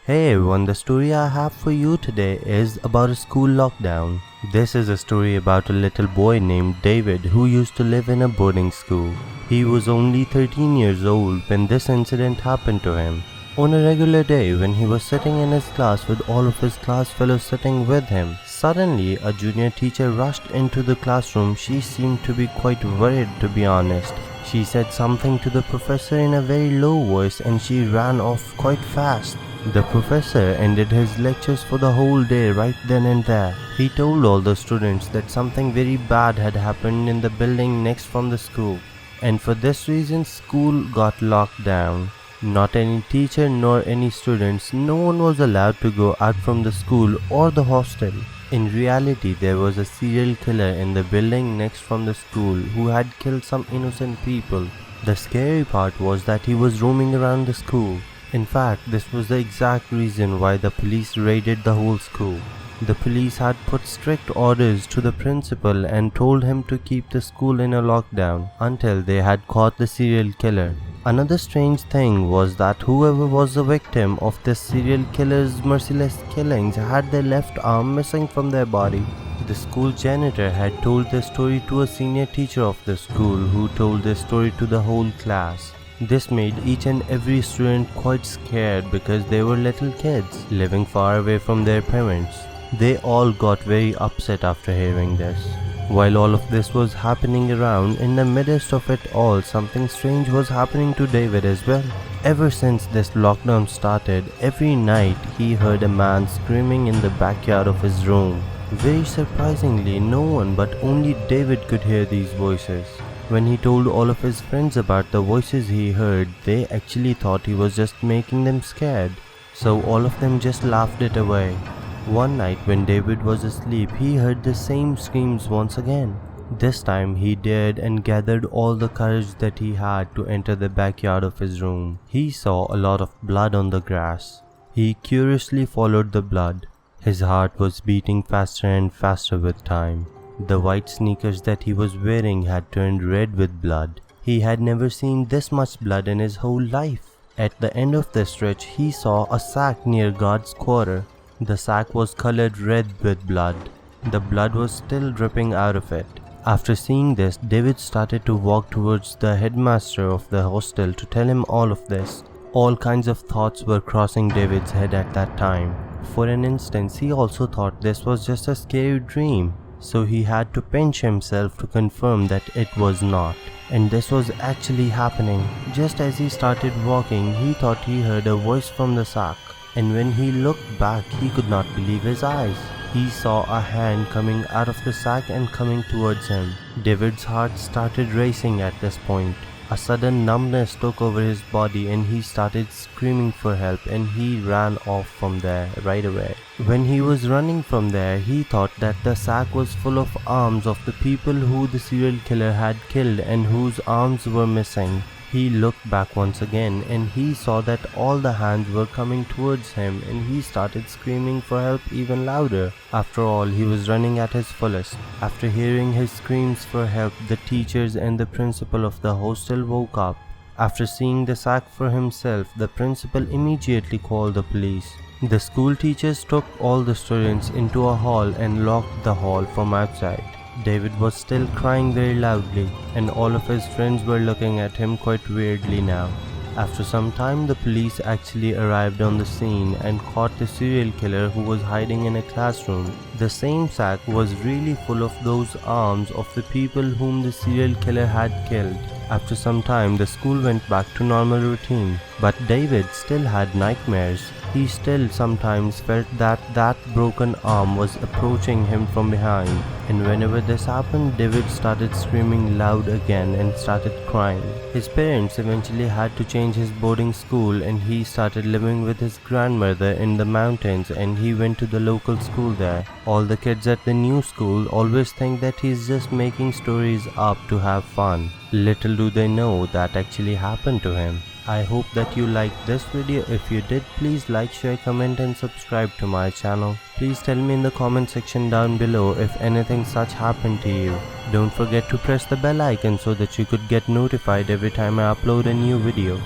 Hey everyone, the story I have for you today is about a school lockdown. This is a story about a little boy named David who used to live in a boarding school. He was only 13 years old when this incident happened to him. On a regular day when he was sitting in his class with all of his class fellows sitting with him, suddenly a junior teacher rushed into the classroom. She seemed to be quite worried, to be honest. She said something to the professor in a very low voice and she ran off quite fast. The professor ended his lectures for the whole day right then and there. He told all the students that something very bad had happened in the building next from the school, and for this reason school got locked down. Not any teacher nor any students, no one was allowed to go out from the school or the hostel. In reality, there was a serial killer in the building next from the school who had killed some innocent people. The scary part was that he was roaming around the school. In fact, this was the exact reason why the police raided the whole school. The police had put strict orders to the principal and told him to keep the school in a lockdown until they had caught the serial killer. Another strange thing was that whoever was the victim of this serial killer's merciless killings had their left arm missing from their body. The school janitor had told this story to a senior teacher of the school who told this story to the whole class. This made each and every student quite scared because they were little kids living far away from their parents. They all got very upset after hearing this. While all of this was happening around, in the midst of it all, something strange was happening to David as well. Ever since this lockdown started, every night he heard a man screaming in the backyard of his room. Very surprisingly, no one but only David could hear these voices. When he told all of his friends about the voices he heard, they actually thought he was just making them scared, so all of them just laughed it away. One night when David was asleep, he heard the same screams once again. This time he dared and gathered all the courage that he had to enter the backyard of his room. He saw a lot of blood on the grass. He curiously followed the blood. His heart was beating faster and faster with time. The white sneakers that he was wearing had turned red with blood. He had never seen this much blood in his whole life. At the end of the stretch, he saw a sack near God's quarter. The sack was colored red with blood. The blood was still dripping out of it. After seeing this, David started to walk towards the headmaster of the hostel to tell him all of this. All kinds of thoughts were crossing David's head at that time. For an instant, he also thought this was just a scary dream. So he had to pinch himself to confirm that it was not. And this was actually happening. Just as he started walking, he thought he heard a voice from the sack. And when he looked back, he could not believe his eyes. He saw a hand coming out of the sack and coming towards him. David's heart started racing at this point. A sudden numbness took over his body and he started screaming for help, and he ran off from there right away. When he was running from there, he thought that the sack was full of arms of the people who the serial killer had killed and whose arms were missing. He looked back once again and he saw that all the hands were coming towards him, and he started screaming for help even louder. After all, he was running at his fullest. After hearing his screams for help, the teachers and the principal of the hostel woke up. After seeing the sack for himself, the principal immediately called the police. The school teachers took all the students into a hall and locked the hall from outside. David was still crying very loudly, and all of his friends were looking at him quite weirdly now. After some time, the police actually arrived on the scene and caught the serial killer who was hiding in a classroom. The same sack was really full of those arms of the people whom the serial killer had killed. After some time, the school went back to normal routine, but David still had nightmares. He still sometimes felt that broken arm was approaching him from behind, and whenever this happened, David started screaming loud again and started crying. His parents eventually had to change his boarding school, and he started living with his grandmother in the mountains, and he went to the local school there. All the kids at the new school always think that he's just making stories up to have fun. Little do they know that actually happened to him. I hope that you liked this video. If you did, please like, share, comment and subscribe to my channel. Please tell me in the comment section down below if anything such happened to you. Don't forget to press the bell icon so that you could get notified every time I upload a new video.